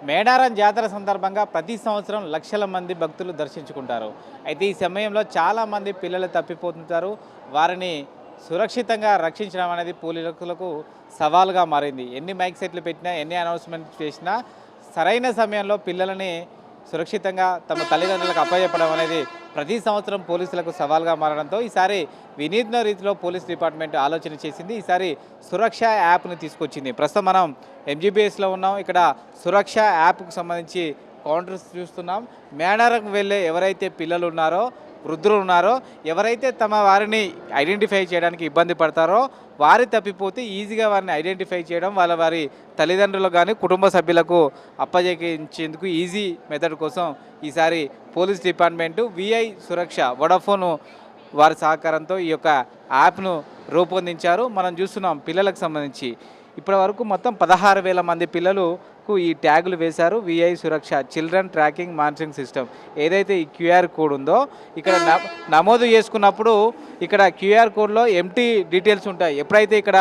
మేడారం జాతర సందర్భంగా ప్రతి సంవత్సరం లక్షల మంది భక్తులు దర్శించుకుంటారు. అయితే ఈ సమయంలో చాలామంది పిల్లలు తప్పిపోతుంటారు. వారిని సురక్షితంగా రక్షించడం అనేది పోలీసులకు సవాలుగా మారింది. ఎన్ని మైక్ సెట్లు పెట్టినా, ఎన్ని అనౌన్స్మెంట్ చేసినా సరైన సమయంలో పిల్లలని సురక్షితంగా తమ తల్లిదండ్రులకు అప్పచెప్పడం అనేది ప్రతి సంవత్సరం పోలీసులకు సవాల్గా మారడంతో ఈసారి వినూత్న రీతిలో పోలీస్ డిపార్ట్మెంట్ ఆలోచన చేసింది. ఈసారి సురక్ష యాప్ని తీసుకొచ్చింది. ప్రస్తుతం మనం ఎంజీబీఎస్లో ఉన్నాం. ఇక్కడ సురక్ష యాప్కు సంబంధించి కౌంటర్స్ చూస్తున్నాం. మేడారంకు వెళ్ళే ఎవరైతే పిల్లలు ఉన్నారో, వృద్ధులు ఉన్నారో, ఎవరైతే తమ వారిని ఐడెంటిఫై చేయడానికి ఇబ్బంది పడతారో, వారి తప్పిపోతే ఈజీగా వారిని ఐడెంటిఫై చేయడం, వారి తల్లిదండ్రులకు కానీ కుటుంబ సభ్యులకు అప్పజెక్కించేందుకు ఈజీ మెథడ్ కోసం ఈసారి పోలీస్ డిపార్ట్మెంటు విఐ సురక్ష వోడాఫోన్ వారి సహకారంతో ఈ యొక్క యాప్ను రూపొందించారు. మనం చూస్తున్నాం పిల్లలకు సంబంధించి ఇప్పటి వరకు మొత్తం 16,000 మంది పిల్లలకు ఈ ట్యాగులు వేశారు. విఐ సురక్ష చిల్డ్రన్ ట్రాకింగ్ మానిటరింగ్ సిస్టమ్. ఏదైతే ఈ క్యూఆర్ కోడ్ ఉందో ఇక్కడ నమోదు చేసుకున్నప్పుడు ఇక్కడ క్యూఆర్ కోడ్లో ఎంటీ డీటెయిల్స్ ఉంటాయి. ఎప్పుడైతే ఇక్కడ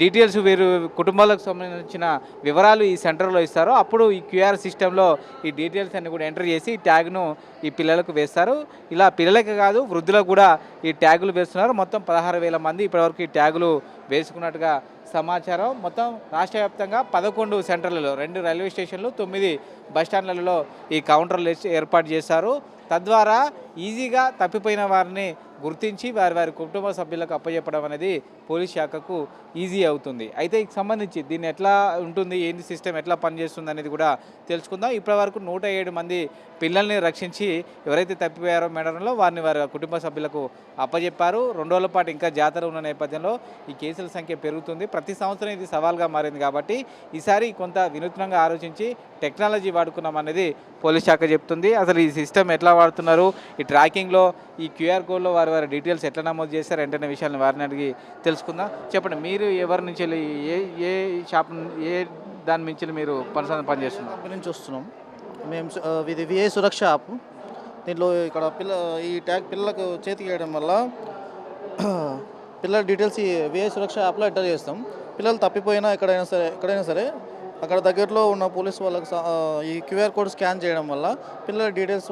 డీటెయిల్స్ వీరు కుటుంబాలకు సంబంధించిన వివరాలు ఈ సెంటర్లో ఇస్తారో అప్పుడు ఈ క్యూఆర్ సిస్టంలో ఈ డీటెయిల్స్ అన్ని కూడా ఎంటర్ చేసి ఈ ట్యాగ్ను ఈ పిల్లలకు వేస్తారు. ఇలా పిల్లలకి కాదు వృద్ధులకు కూడా ఈ ట్యాగులు వేస్తున్నారు. మొత్తం 16,000 మంది ఇప్పటివరకు ఈ ట్యాగులు వేసుకున్నట్టుగా సమాచారం. మొత్తం రాష్ట్ర వ్యాప్తంగా 11 సెంటర్లలో 2 రైల్వే స్టేషన్లు 9 బస్టాండ్లలో ఈ కౌంటర్లు ఏర్పాటు చేశారు. తద్వారా ఈజీగా తప్పిపోయిన వారిని గుర్తించి వారి కుటుంబ సభ్యులకు అప్పచెప్పడం అనేది పోలీస్ శాఖకు ఈజీ అవుతుంది. అయితే ఈ సంబంధించి దీన్ని ఎట్లా ఉంటుంది, ఏంటి సిస్టమ్ ఎట్లా పనిచేస్తుంది అనేది కూడా తెలుసుకుందాం. ఇప్పటివరకు 107 మంది పిల్లల్ని రక్షించి ఎవరైతే తప్పిపోయారో మేడారంలో వారి కుటుంబ సభ్యులకు అప్పచెప్పారు. 2 రోజుల పాటు ఇంకా జాతర ఉన్న నేపథ్యంలో ఈ కేసుల సంఖ్య పెరుగుతుంది. ప్రతి సంవత్సరం ఇది సవాల్గా మారింది కాబట్టి ఈసారి కొంత వినూత్నంగా ఆలోచించి టెక్నాలజీ వాడుకున్నాం అనేది పోలీస్ శాఖ చెప్తుంది. అసలు ఈ సిస్టమ్ ఎట్లా వాడుతున్నారు, ఈ ట్రాకింగ్లో ఈ క్యూఆర్ కోడ్లో వారి వారి ఎట్లా నమోదు చేశారు ఏంటనే విషయాన్ని వారిని అడిగి తెలుసుకుందాం. చెప్పండి, మీరు ఎవరి నుంచి ఏ షాప్ ఏ దాని నుంచి మీరు పనిచేస్తున్నారు? కంపెనీ నుంచి వస్తున్నాం మేము. ఇది విఐ సురక్ష యాప్. దీంట్లో ఇక్కడ ఈ ట్యాగ్ పిల్లలకు చేతికి వేయడం వల్ల పిల్లల డీటెయిల్స్ ఈ విఐ సురక్ష యాప్లో ఎంటర్ చేస్తాం. పిల్లలు తప్పిపోయినా ఎక్కడైనా సరే అక్కడ దగ్గరలో ఉన్న పోలీస్ వాళ్ళకి ఈ క్యూఆర్ కోడ్ స్కాన్ చేయడం వల్ల పిల్లల డీటెయిల్స్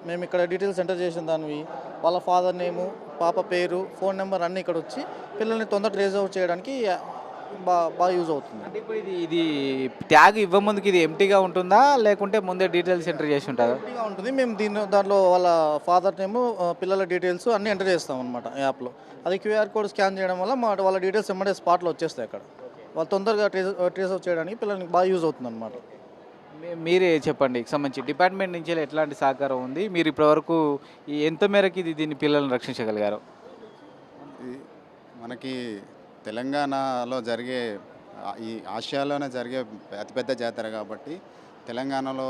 మేము ఇక్కడ డీటెయిల్స్ ఎంటర్ చేసిన దానివి వాళ్ళ ఫాదర్ నేము, పాప పేరు, ఫోన్ నెంబర్ అన్నీ ఇక్కడ వచ్చి పిల్లల్ని తొందర ట్రేస్ అవుట్ చేయడానికి బాగా యూజ్ అవుతుంది. అంటే ఇప్పుడు ఇది ట్యాగ్ ఇవ్వముందుకు ఇది ఎంటీగా ఉంటుందా లేకుంటే ముందే డీటెయిల్స్ ఎంటర్ చేసి ఉంటుందా? ఎంటీగా ఉంటుంది. మేము దాంట్లో వాళ్ళ ఫాదర్ నేము, పిల్లల డీటెయిల్స్ అన్నీ ఎంటర్ చేస్తాం అనమాట యాప్లో. అది క్యూఆర్ కోడ్ స్కాన్ చేయడం వల్ల వాళ్ళ డీటెయిల్స్ ఎమ్మడే స్పాట్లో వచ్చేస్తాయి. అక్కడ వాళ్ళు తొందరగా ట్రేస్ అవుట్ చేయడానికి పిల్లలకి బాగా యూజ్ అవుతుంది అనమాట. మీరే చెప్పండి, సంబంధించి డిపార్ట్మెంట్ నుంచి ఎట్లాంటి సహకారం ఉంది? మీరు ఇప్పటివరకు ఎంత మేరకు దీన్ని పిల్లల్ని రక్షించగలిగారు? మనకి తెలంగాణలో జరిగే ఈ ఆసియాలోనే జరిగే అతిపెద్ద జాతర కాబట్టి తెలంగాణలో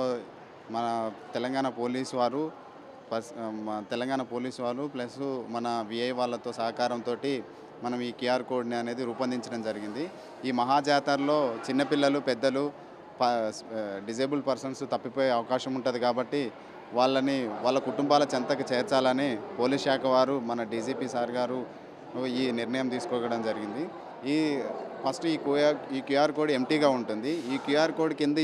మన తెలంగాణ పోలీసు వారు ప్లస్ మన విఐ వాళ్ళతో సహకారంతో మనం ఈ క్యూఆర్ కోడ్ని అనేది రూపొందించడం జరిగింది. ఈ మహాజాతరలో చిన్నపిల్లలు, పెద్దలు, డిజేబుల్ పర్సన్స్ తప్పిపోయే అవకాశం ఉంటుంది కాబట్టి వాళ్ళ కుటుంబాల చెంతకు చేర్చాలని పోలీస్ శాఖ వారు, మన డీజీపీ సార్ గారు ఈ నిర్ణయం తీసుకోవడం జరిగింది. ఫస్ట్ ఈ క్యూఆర్ కోడ్ ఎంటీగా ఉంటుంది. ఈ క్యూఆర్ కోడ్ కింద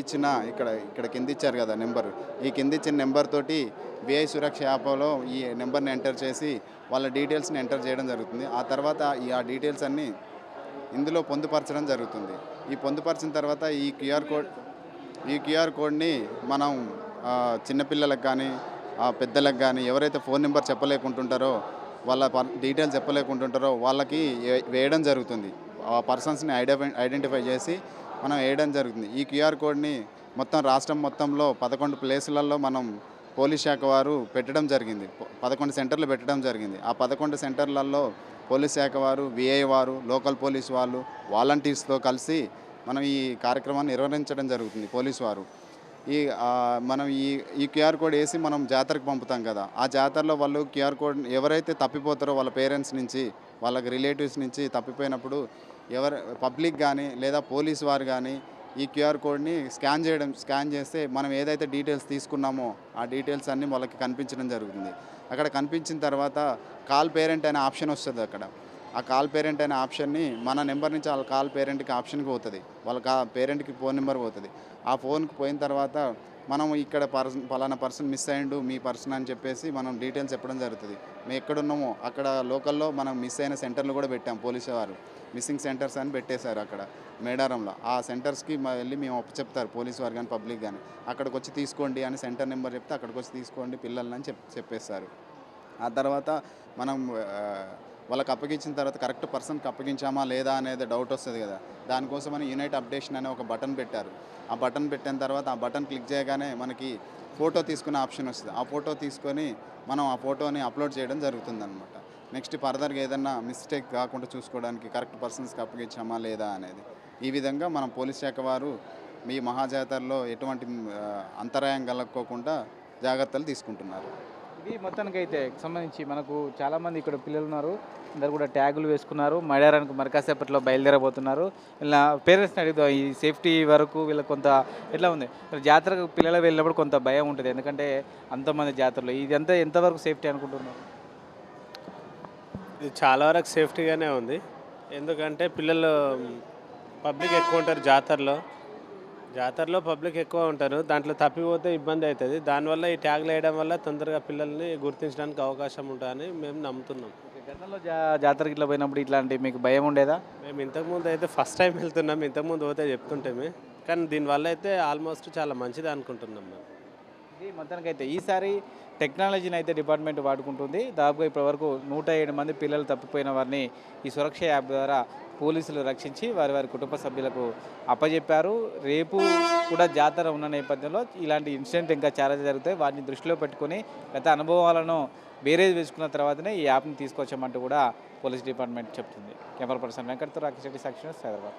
ఇక్కడ కింద ఇచ్చారు కదా నెంబర్, ఈ కింద ఇచ్చిన నెంబర్ తోటి విఐ సురక్ష యాప్లో ఈ నెంబర్ని ఎంటర్ చేసి వాళ్ళ డీటెయిల్స్ని ఎంటర్ చేయడం జరుగుతుంది. ఆ తర్వాత ఆ డీటెయిల్స్ అన్నీ ఇందులో పొందుపరచడం జరుగుతుంది. ఈ పొందుపరిచిన తర్వాత ఈ క్యూఆర్ కోడ్ని మనం చిన్నపిల్లలకు కానీ పెద్దలకు కానీ ఎవరైతే ఫోన్ నెంబర్ చెప్పలేకుంటుంటారో, వాళ్ళ డీటెయిల్స్ చెప్పలేకుంటుంటారో వాళ్ళకి వేయడం జరుగుతుంది. ఆ పర్సన్స్ని ఐడెంటిఫై చేసి మనం వేయడం జరుగుతుంది. ఈ క్యూఆర్ కోడ్ని మొత్తం రాష్ట్రం మొత్తంలో 11 ప్లేసులలో మనం పోలీస్ శాఖ వారు పెట్టడం జరిగింది. 11 సెంటర్లు పెట్టడం జరిగింది. ఆ 11 సెంటర్లలో పోలీస్ శాఖ వారు, విఐ వారు, లోకల్ పోలీస్ వాళ్ళు, వాలంటీర్స్తో కలిసి మనం ఈ కార్యక్రమాన్ని నిర్వహించడం జరుగుతుంది. పోలీసు వారు మనం ఈ క్యూఆర్ కోడ్ వేసి మనం జాతరకు పంపుతాం కదా, ఆ జాతరలో వాళ్ళు క్యూఆర్ కోడ్ ఎవరైతే తప్పిపోతారో వాళ్ళ పేరెంట్స్ నుంచి, వాళ్ళకి రిలేటివ్స్ నుంచి తప్పిపోయినప్పుడు పబ్లిక్ కానీ లేదా పోలీసు వారు కానీ ఈ క్యూఆర్ కోడ్ని స్కాన్ చేస్తే మనం ఏదైతే డీటెయిల్స్ తీసుకున్నామో ఆ డీటెయిల్స్ అన్నీ వాళ్ళకి కనిపించడం జరుగుతుంది. అక్కడ కనిపించిన తర్వాత కాల్ పేరెంట్ అనే ఆప్షన్ వస్తుంది. అక్కడ ఆ కాల్ పేరెంట్ అనే ఆప్షన్ని మన నెంబర్ నుంచి వాళ్ళ కాల్ పేరెంట్కి ఆప్షన్కి పోతుంది, వాళ్ళ పేరెంట్కి ఫోన్ నెంబర్ పోతుంది. ఆ ఫోన్కి పోయిన తర్వాత మనం ఇక్కడ పలానా పర్సన్ మిస్ అయ్యిండు మీ పర్సన్ అని చెప్పేసి మనం డీటెయిల్స్ చెప్పడం జరుగుతుంది. మేము ఎక్కడున్నామో అక్కడ లోకల్లో మనం మిస్ అయిన సెంటర్లు కూడా పెట్టాం. పోలీసు వారు మిస్సింగ్ సెంటర్స్ అని పెట్టేశారు అక్కడ మేడారంలో. ఆ సెంటర్స్కి వెళ్ళి మేము చెప్తారు పోలీసు వారు కానీ పబ్లిక్ కానీ, అక్కడికి వచ్చి తీసుకోండి అని సెంటర్ నెంబర్ చెప్తే అక్కడికి వచ్చి తీసుకోండి పిల్లల్ని అని చెప్పేస్తారు. ఆ తర్వాత మనం వాళ్ళకి అప్పగించిన తర్వాత కరెక్ట్ పర్సన్కి అప్పగించామా లేదా అనేది డౌట్ వస్తుంది కదా, దానికోసమని యూనైట్ అప్డేషన్ అనే ఒక బటన్ పెట్టారు. ఆ బటన్ పెట్టిన తర్వాత ఆ బటన్ క్లిక్ చేయగానే మనకి ఫోటో తీసుకునే ఆప్షన్ వస్తుంది. ఆ ఫోటో తీసుకొని మనం ఆ ఫోటోని అప్లోడ్ చేయడం జరుగుతుందన్నమాట. నెక్స్ట్ ఫర్దర్గా ఏదన్నా మిస్టేక్ కాకుండా చూసుకోవడానికి కరెక్ట్ పర్సన్స్కి అప్పగించామా లేదా అనేది. ఈ విధంగా మనం పోలీస్ శాఖ వారు మీ మహాజాతరలో ఎటువంటి అంతరాయం కలగకోకుండా జాగ్రత్తలు తీసుకుంటున్నారు. ఇది మొత్తానికైతే సంబంధించి మనకు చాలామంది ఇక్కడ పిల్లలు ఉన్నారు, అందరు కూడా ట్యాగులు వేసుకున్నారు. మడారానికి మరి కాసేపట్లో బయలుదేరబోతున్నారు. ఇలా పేరెంట్స్ని అడుగుతాం ఈ సేఫ్టీ వరకు వీళ్ళకి కొంత ఎట్లా ఉంది, మరి జాతరకు పిల్లలు వెళ్ళినప్పుడు కొంత భయం ఉంటుంది, ఎందుకంటే అంతమంది జాతరలో ఇదంతా ఎంతవరకు సేఫ్టీ అనుకుంటున్నారు? ఇది చాలా వరకు సేఫ్టీగానే ఉంది. ఎందుకంటే పిల్లలు పబ్లిక్ ఎక్కువ ఉంటారు జాతరలో పబ్లిక్ ఎక్కువ ఉంటారు. దాంట్లో తప్పిపోతే ఇబ్బంది అవుతుంది. దానివల్ల ఈ ట్యాగ్లు వేయడం వల్ల తొందరగా పిల్లల్ని గుర్తించడానికి అవకాశం ఉంటుందని మేము నమ్ముతున్నాం. గతంలో జాతరకి ఇట్లా పోయినప్పుడు ఇట్లాంటి మీకు భయం ఉండేదా? మేము ఇంతకుముందు అయితే ఫస్ట్ టైం వెళ్తున్నాం, ఇంతకుముందు పోతే చెప్తుంటేమే, కానీ దీనివల్ల అయితే ఆల్మోస్ట్ చాలా మంచిది అనుకుంటున్నాం మేము. ఇది మొత్తానికైతే ఈసారి టెక్నాలజీని అయితే డిపార్ట్మెంట్ వాడుకుంటుంది. దాదాపుగా ఇప్పటివరకు 107 మంది పిల్లలు తప్పిపోయిన వారిని ఈ సురక్ష యాప్ ద్వారా పోలీసులు రక్షించి వారి వారి కుటుంబ సభ్యులకు అప్పజెప్పారు. రేపు కూడా జాతర ఉన్న నేపథ్యంలో ఇలాంటి ఇన్సిడెంట్ ఇంకా చాలా జరుగుతాయి. వాటిని దృష్టిలో పెట్టుకొని గత అనుభవాలను బేరేజ్ వేసుకున్న తర్వాతనే ఈ యాప్ని తీసుకొచ్చామంటూ కూడా పోలీస్ డిపార్ట్మెంట్ చెప్తుంది. కెమెరా పర్సన్ వెంకట్తో రాకేష్ రెడ్డి, సాక్షి న్యూస్, హైదరాబాద్.